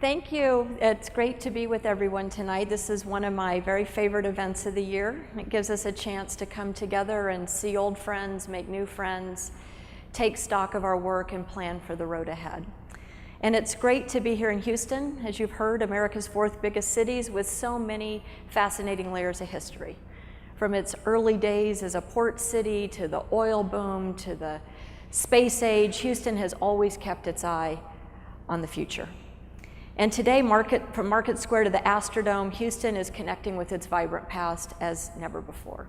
Thank you. It's great to be with everyone tonight. This is one of my very favorite events of the year. It gives us a chance to come together and see old friends, make new friends, take stock of our work, and plan for the road ahead. And it's great to be here in Houston, as you've heard, America's fourth biggest cities, with so many fascinating layers of history. From its early days as a port city, to the oil boom, to the space age, Houston has always kept its eye on the future. And today, from Market Square to the Astrodome, Houston is connecting with its vibrant past as never before.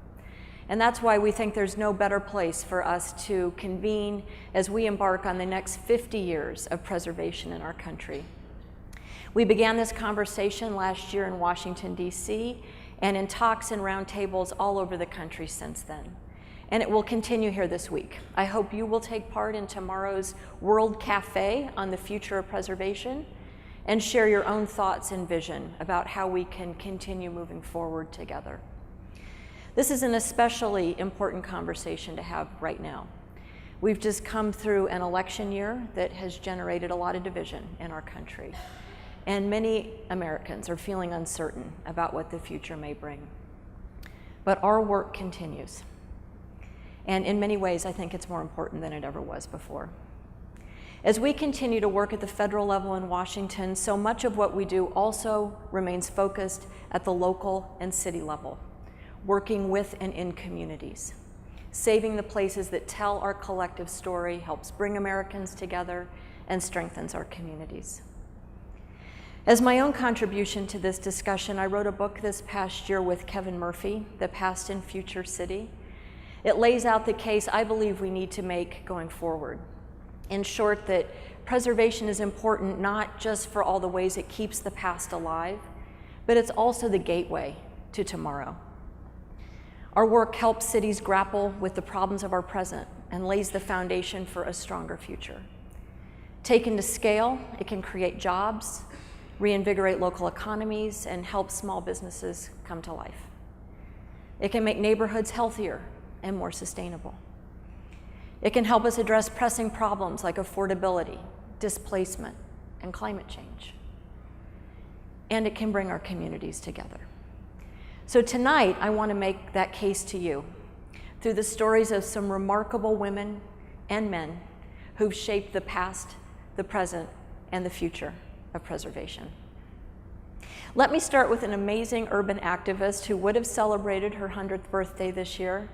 And that's why we think there's no better place for us to convene as we embark on the next 50 years of preservation in our country. We began this conversation last year in Washington, D.C., and in talks and roundtables all over the country since then. And it will continue here this week. I hope you will take part in tomorrow's World Cafe on the future of preservation, and share your own thoughts and vision about how we can continue moving forward together. This is an especially important conversation to have right now. We've just come through an election year that has generated a lot of division in our country, and many Americans are feeling uncertain about what the future may bring. But our work continues, and in many ways, I think it's more important than it ever was before. As we continue to work at the federal level in Washington, so much of what we do also remains focused at the local and city level, working with and in communities. Saving the places that tell our collective story helps bring Americans together and strengthens our communities. As my own contribution to this discussion, I wrote a book this past year with Kevin Murphy, The Past and Future City. It lays out the case I believe we need to make going forward. In short, that preservation is important not just for all the ways it keeps the past alive, but it's also the gateway to tomorrow. Our work helps cities grapple with the problems of our present and lays the foundation for a stronger future. Taken to scale, it can create jobs, reinvigorate local economies, and help small businesses come to life. It can make neighborhoods healthier and more sustainable. It can help us address pressing problems like affordability, displacement, and climate change. And it can bring our communities together. So tonight, I want to make that case to you through the stories of some remarkable women and men who've shaped the past, the present, and the future of preservation. Let me start with an amazing urban activist who would have celebrated her 100th birthday this year,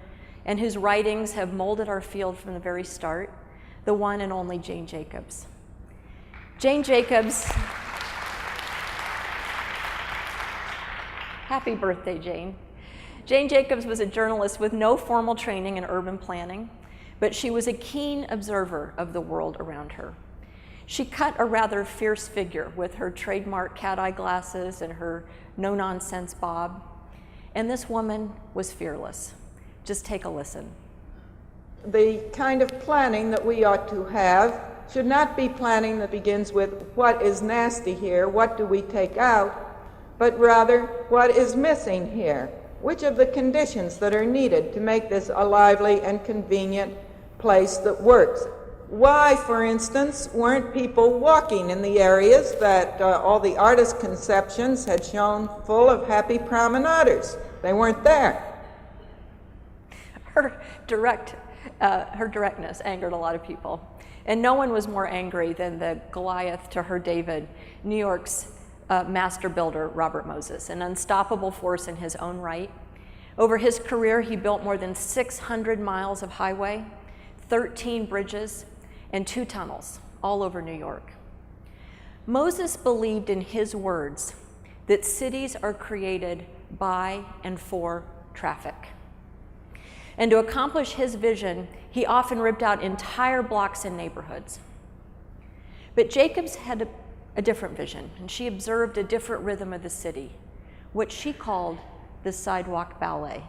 and whose writings have molded our field from the very start, the one and only Jane Jacobs. Jane Jacobs, happy birthday, Jane. Jane Jacobs was a journalist with no formal training in urban planning, but she was a keen observer of the world around her. She cut a rather fierce figure with her trademark cat-eye glasses and her no-nonsense bob, and this woman was fearless. Just take a listen. The kind of planning that we ought to have should not be planning that begins with what is nasty here, what do we take out, but rather what is missing here, which of the conditions that are needed to make this a lively and convenient place that works. Why, for instance, weren't people walking in the areas that all the artist conceptions had shown full of happy promenaders? They weren't there. Her directness angered a lot of people. And no one was more angry than the Goliath to her David, New York's master builder, Robert Moses, an unstoppable force in his own right. Over his career, he built more than 600 miles of highway, 13 bridges, and 2 tunnels all over New York. Moses believed in his words that cities are created by and for traffic. And to accomplish his vision, he often ripped out entire blocks and neighborhoods. But Jacobs had a different vision, and she observed a different rhythm of the city, what she called the sidewalk ballet.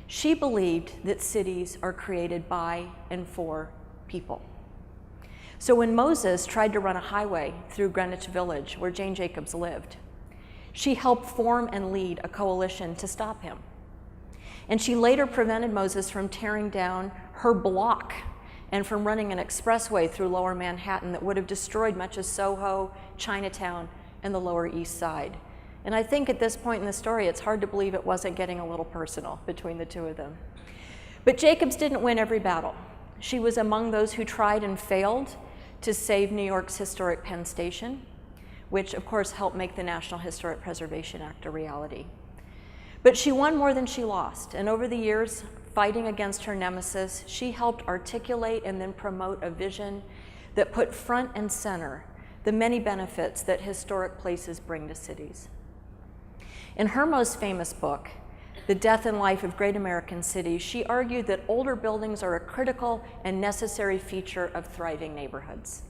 She believed that cities are created by and for people. So when Moses tried to run a highway through Greenwich Village, where Jane Jacobs lived, she helped form and lead a coalition to stop him. And she later prevented Moses from tearing down her block and from running an expressway through lower Manhattan that would have destroyed much of Soho, Chinatown, and the Lower East Side. And I think at this point in the story, it's hard to believe it wasn't getting a little personal between the two of them. But Jacobs didn't win every battle. She was among those who tried and failed to save New York's historic Penn Station, which of course helped make the National Historic Preservation Act a reality. But she won more than she lost, and over the years, fighting against her nemesis, she helped articulate and then promote a vision that put front and center the many benefits that historic places bring to cities. In her most famous book, The Death and Life of Great American Cities, she argued that older buildings are a critical and necessary feature of thriving neighborhoods.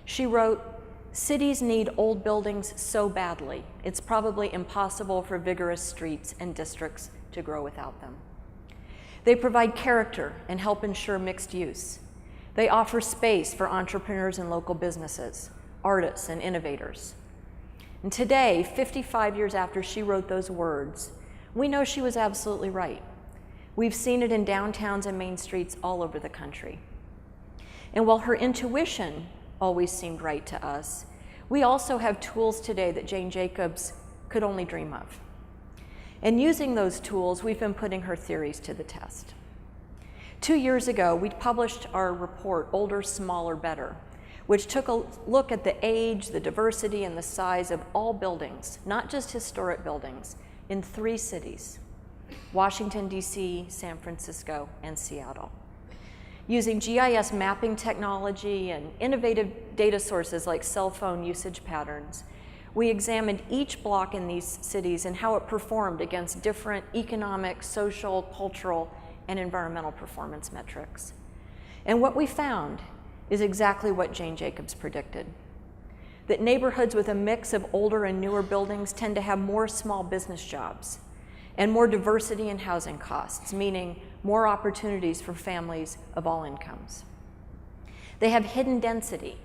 She wrote, "Cities need old buildings so badly, it's probably impossible for vigorous streets and districts to grow without them. They provide character and help ensure mixed use. They offer space for entrepreneurs and local businesses, artists and innovators." And today, 55 years after she wrote those words, we know she was absolutely right. We've seen it in downtowns and main streets all over the country. And while her intuition always seemed right to us, we also have tools today that Jane Jacobs could only dream of. And using those tools, we've been putting her theories to the test. 2 years ago, we published our report, Older, Smaller, Better, which took a look at the age, the diversity, and the size of all buildings, not just historic buildings, in 3 cities, Washington, D.C., San Francisco, and Seattle. Using GIS mapping technology and innovative data sources like cell phone usage patterns, we examined each block in these cities and how it performed against different economic, social, cultural, and environmental performance metrics. And what we found is exactly what Jane Jacobs predicted: that neighborhoods with a mix of older and newer buildings tend to have more small business jobs and more diversity in housing costs, meaning more opportunities for families of all incomes. They have hidden density,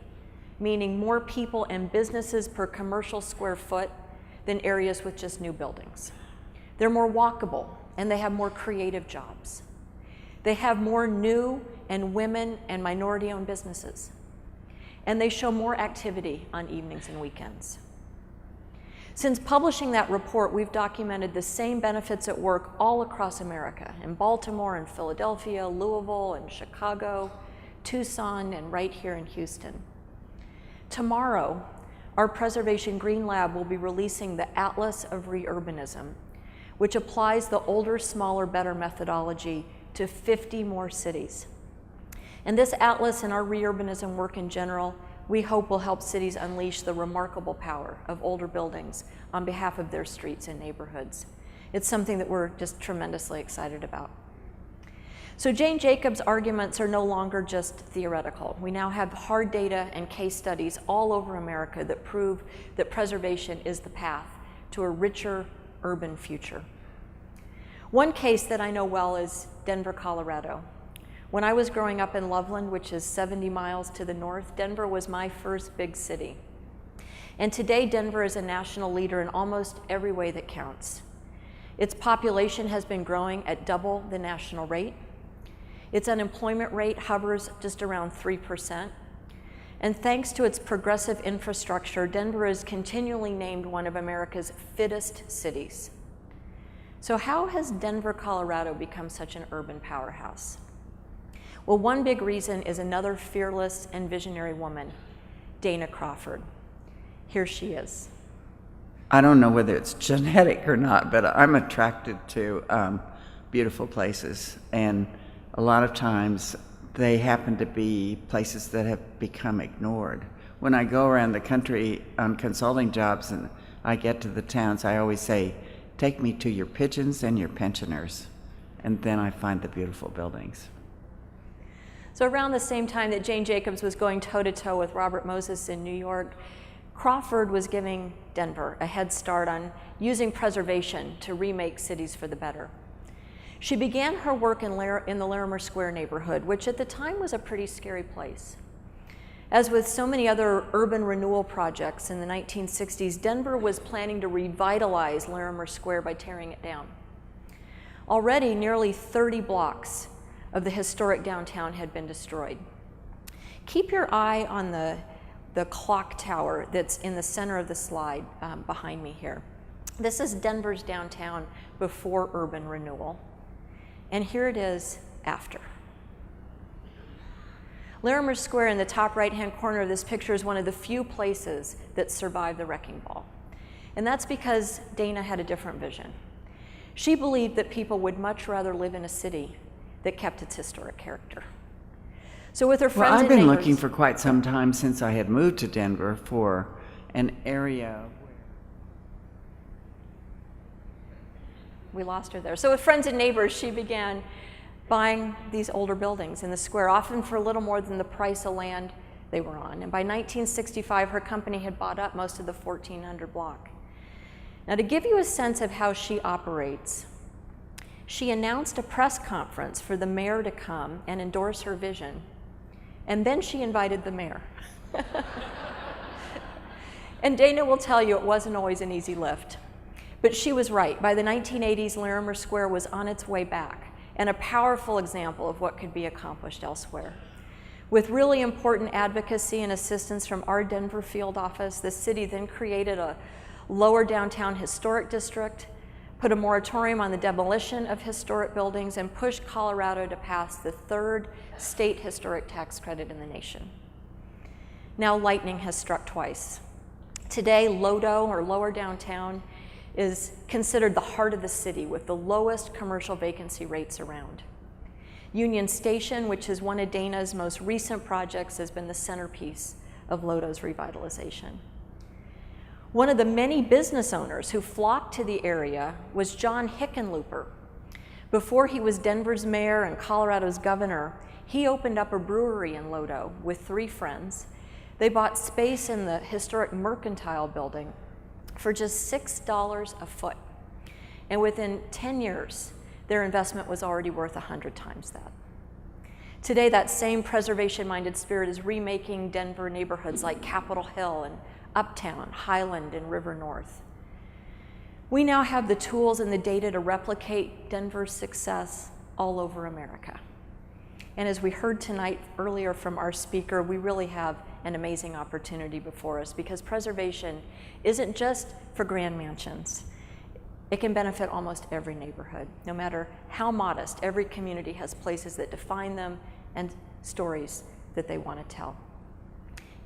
meaning more people and businesses per commercial square foot than areas with just new buildings. They're more walkable, and they have more creative jobs. They have more new and women and minority-owned businesses. And they show more activity on evenings and weekends. Since publishing that report, we've documented the same benefits at work all across America, in Baltimore and Philadelphia, Louisville and Chicago, Tucson, and right here in Houston. Tomorrow, our Preservation Green Lab will be releasing the Atlas of Reurbanism, which applies the older, smaller, better methodology to 50 more cities. And this atlas and our reurbanism work in general, we hope will help cities unleash the remarkable power of older buildings on behalf of their streets and neighborhoods. It's something that we're just tremendously excited about. So Jane Jacobs' arguments are no longer just theoretical. We now have hard data and case studies all over America that prove that preservation is the path to a richer urban future. One case that I know well is Denver, Colorado. When I was growing up in Loveland, which is 70 miles to the north, Denver was my first big city. And today, Denver is a national leader in almost every way that counts. Its population has been growing at double the national rate. Its unemployment rate hovers just around 3%. And thanks to its progressive infrastructure, Denver is continually named one of America's fittest cities. So how has Denver, Colorado become such an urban powerhouse? Well, one big reason is another fearless and visionary woman, Dana Crawford. Here she is. I don't know whether it's genetic or not, but I'm attracted to beautiful places. And a lot of times they happen to be places that have become ignored. When I go around the country on consulting jobs and I get to the towns, I always say, take me to your pigeons and your pensioners. And then I find the beautiful buildings. So around the same time that Jane Jacobs was going toe-to-toe with Robert Moses in New York, Crawford was giving Denver a head start on using preservation to remake cities for the better. She began her work in the Larimer Square neighborhood, which at the time was a pretty scary place. As with so many other urban renewal projects in the 1960s, Denver was planning to revitalize Larimer Square by tearing it down. Already, nearly 30 blocks of the historic downtown had been destroyed. Keep your eye on the clock tower that's in the center of the slide behind me here. This is Denver's downtown before urban renewal. And here it is after. Larimer Square in the top right-hand corner of this picture is one of the few places that survived the wrecking ball. And that's because Dana had a different vision. She believed that people would much rather live in a city that kept its historic character. So with her friends Well, I've and been neighbors, looking for quite some time since I had moved to Denver for an area. We lost her there. So with friends and neighbors, she began buying these older buildings in the square, often for a little more than the price of land they were on. And by 1965, her company had bought up most of the 1400 block. Now, to give you a sense of how she operates, she announced a press conference for the mayor to come and endorse her vision, and then she invited the mayor. And Dana will tell you it wasn't always an easy lift. But she was right. By the 1980s, Larimer Square was on its way back, and a powerful example of what could be accomplished elsewhere. With really important advocacy and assistance from our Denver field office, the city then created a lower downtown historic district, put a moratorium on the demolition of historic buildings, and pushed Colorado to pass the third state historic tax credit in the nation. Now lightning has struck twice. Today, Lodo, or lower downtown, is considered the heart of the city with the lowest commercial vacancy rates around. Union Station, which is one of Dana's most recent projects, has been the centerpiece of Lodo's revitalization. One of the many business owners who flocked to the area was John Hickenlooper. Before he was Denver's mayor and Colorado's governor, he opened up a brewery in Lodo with 3 friends. They bought space in the historic Mercantile building for just $6 a foot. And within 10 years, their investment was already worth 100 times that. Today, that same preservation-minded spirit is remaking Denver neighborhoods like Capitol Hill and Uptown, Highland, and River North. We now have the tools and the data to replicate Denver's success all over America. And as we heard tonight earlier from our speaker, we really have an amazing opportunity before us, because preservation isn't just for grand mansions. It can benefit almost every neighborhood. No matter how modest, every community has places that define them and stories that they want to tell.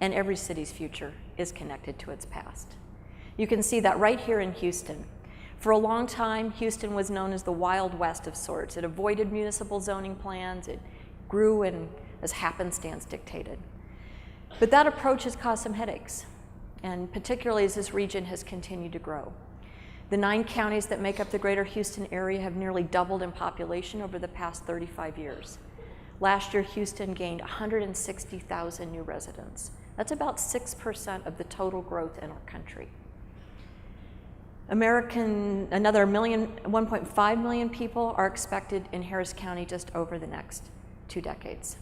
And every city's future is connected to its past. You can see that right here in Houston. For a long time, Houston was known as the Wild West of sorts. It avoided municipal zoning plans. It grew as happenstance dictated. But that approach has caused some headaches, and particularly as this region has continued to grow. The 9 counties that make up the greater Houston area have nearly doubled in population over the past 35 years. Last year, Houston gained 160,000 new residents. That's about 6% of the total growth in our country. Another 1.5 million people are expected in Harris County just over the next 2 decades.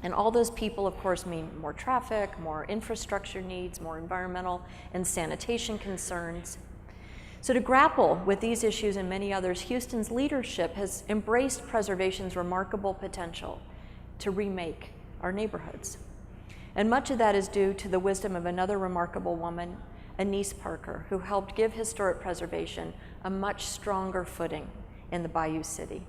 And all those people, of course, mean more traffic, more infrastructure needs, more environmental and sanitation concerns. So to grapple with these issues and many others, Houston's leadership has embraced preservation's remarkable potential to remake our neighborhoods. And much of that is due to the wisdom of another remarkable woman, Anise Parker, who helped give historic preservation a much stronger footing in the Bayou City.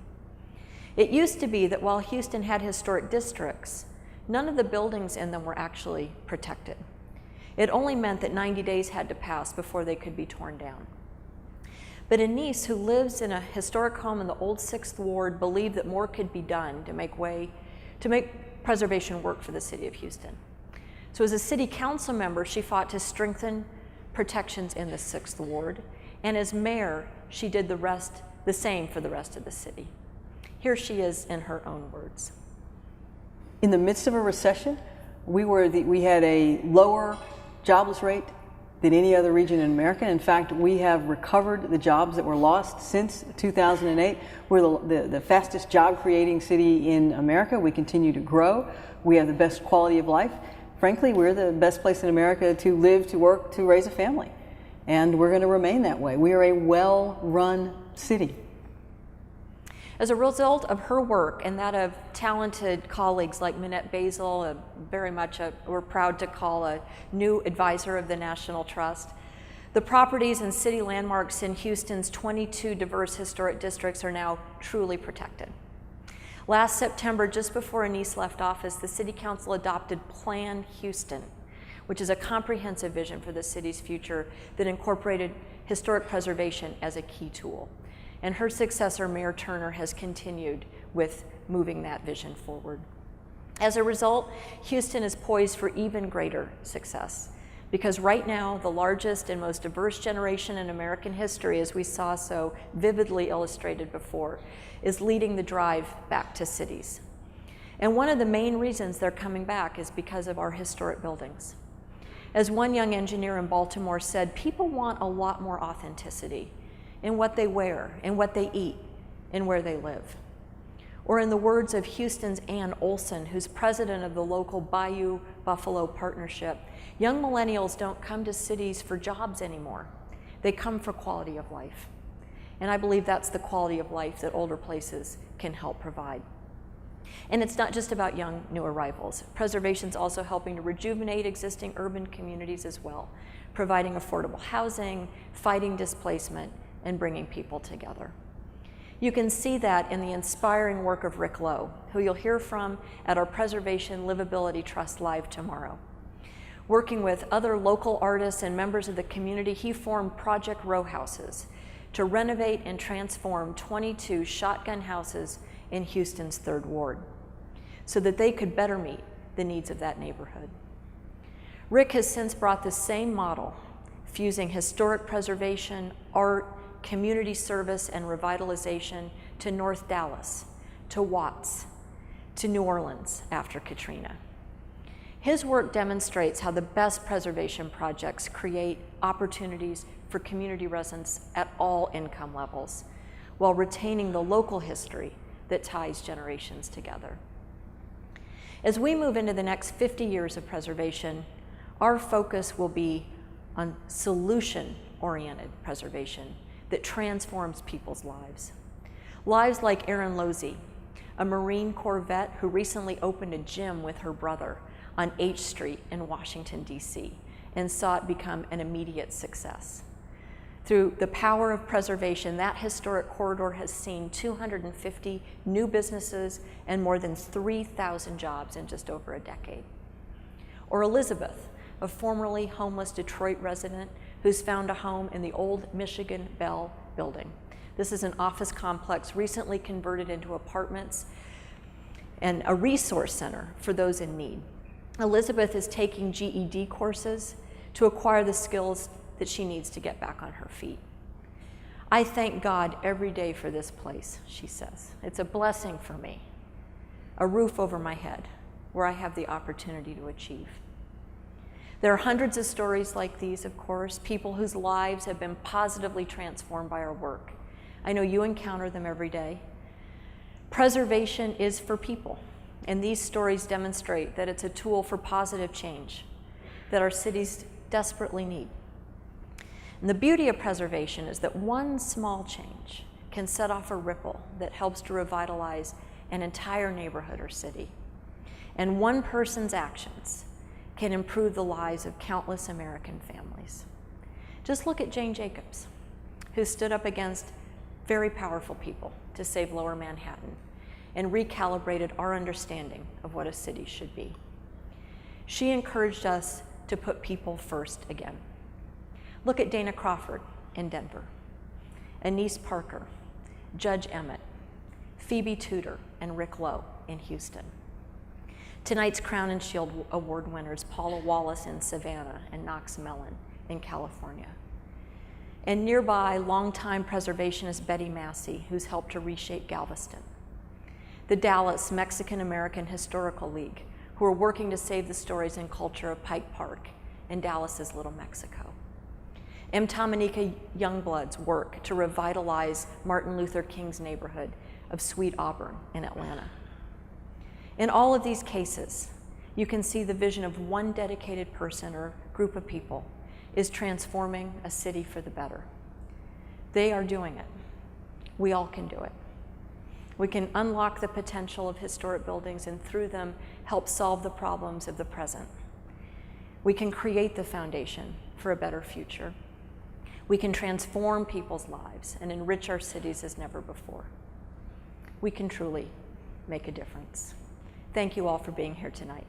It used to be that while Houston had historic districts, none of the buildings in them were actually protected. It only meant that 90 days had to pass before they could be torn down. But Anise, who lives in a historic home in the old 6th Ward, believed that more could be done to make preservation work for the city of Houston. So as a city council member, she fought to strengthen protections in the 6th Ward, and as mayor, she did the same for the rest of the city. Here she is in her own words. In the midst of a recession, we had a lower jobless rate than any other region in America. In fact, we have recovered the jobs that were lost since 2008. We're the fastest job creating city in America. We continue to grow. We have the best quality of life. Frankly, we're the best place in America to live, to work, to raise a family. And we're going to remain that way. We are a well-run city. As a result of her work and that of talented colleagues like Minette Basil, we're proud to call a new advisor of the National Trust, the properties and city landmarks in Houston's 22 diverse historic districts are now truly protected. Last September, just before Anise left office, the City Council adopted Plan Houston, which is a comprehensive vision for the city's future that incorporated historic preservation as a key tool. And her successor, Mayor Turner, has continued with moving that vision forward. As a result, Houston is poised for even greater success, because right now, the largest and most diverse generation in American history, as we saw so vividly illustrated before, is leading the drive back to cities. And one of the main reasons they're coming back is because of our historic buildings. As one young engineer in Baltimore said, people want a lot more authenticity in what they wear, in what they eat, in where they live. Or in the words of Houston's Ann Olson, who's president of the local Bayou Buffalo Partnership, young millennials don't come to cities for jobs anymore. They come for quality of life. And I believe that's the quality of life that older places can help provide. And it's not just about young new arrivals. Preservation's also helping to rejuvenate existing urban communities as well, providing affordable housing, fighting displacement, and bringing people together. You can see that in the inspiring work of Rick Lowe, who you'll hear from at our Preservation Livability Trust Live tomorrow. Working with other local artists and members of the community, he formed Project Row Houses to renovate and transform 22 shotgun houses in Houston's 3rd Ward so that they could better meet the needs of that neighborhood. Rick has since brought the same model, fusing historic preservation, art, community service, and revitalization to North Dallas, to Watts, to New Orleans after Katrina. His work demonstrates how the best preservation projects create opportunities for community residents at all income levels, while retaining the local history that ties generations together. As we move into the next 50 years of preservation, our focus will be on solution-oriented preservation that transforms people's lives. Lives like Erin Losey, a Marine Corps vet who recently opened a gym with her brother on H Street in Washington, D.C., and saw it become an immediate success. Through the power of preservation, that historic corridor has seen 250 new businesses and more than 3,000 jobs in just over a decade. Or Elizabeth, a formerly homeless Detroit resident who's found a home in the old Michigan Bell building. This is an office complex recently converted into apartments and a resource center for those in need. Elizabeth is taking GED courses to acquire the skills that she needs to get back on her feet. I thank God every day for this place, she says. It's a blessing for me, a roof over my head where I have the opportunity to achieve. There are hundreds of stories like these, of course, people whose lives have been positively transformed by our work. I know you encounter them every day. Preservation is for people, and these stories demonstrate that it's a tool for positive change that our cities desperately need. And the beauty of preservation is that one small change can set off a ripple that helps to revitalize an entire neighborhood or city. And one person's actions can improve the lives of countless American families. Just look at Jane Jacobs, who stood up against very powerful people to save Lower Manhattan and recalibrated our understanding of what a city should be. She encouraged us to put people first again. Look at Dana Crawford in Denver, Anise Parker, Judge Emmett, Phoebe Tudor, and Rick Lowe in Houston. Tonight's Crown and Shield Award winners, Paula Wallace in Savannah and Knox Mellon in California. And nearby, longtime preservationist Betty Massey, who's helped to reshape Galveston. The Dallas Mexican-American Historical League, who are working to save the stories and culture of Pike Park and Dallas's Little Mexico. M. Tomanika Youngblood's work to revitalize Martin Luther King's neighborhood of Sweet Auburn in Atlanta. In all of these cases, you can see the vision of one dedicated person or group of people is transforming a city for the better. They are doing it. We all can do it. We can unlock the potential of historic buildings and through them help solve the problems of the present. We can create the foundation for a better future. We can transform people's lives and enrich our cities as never before. We can truly make a difference. Thank you all for being here tonight.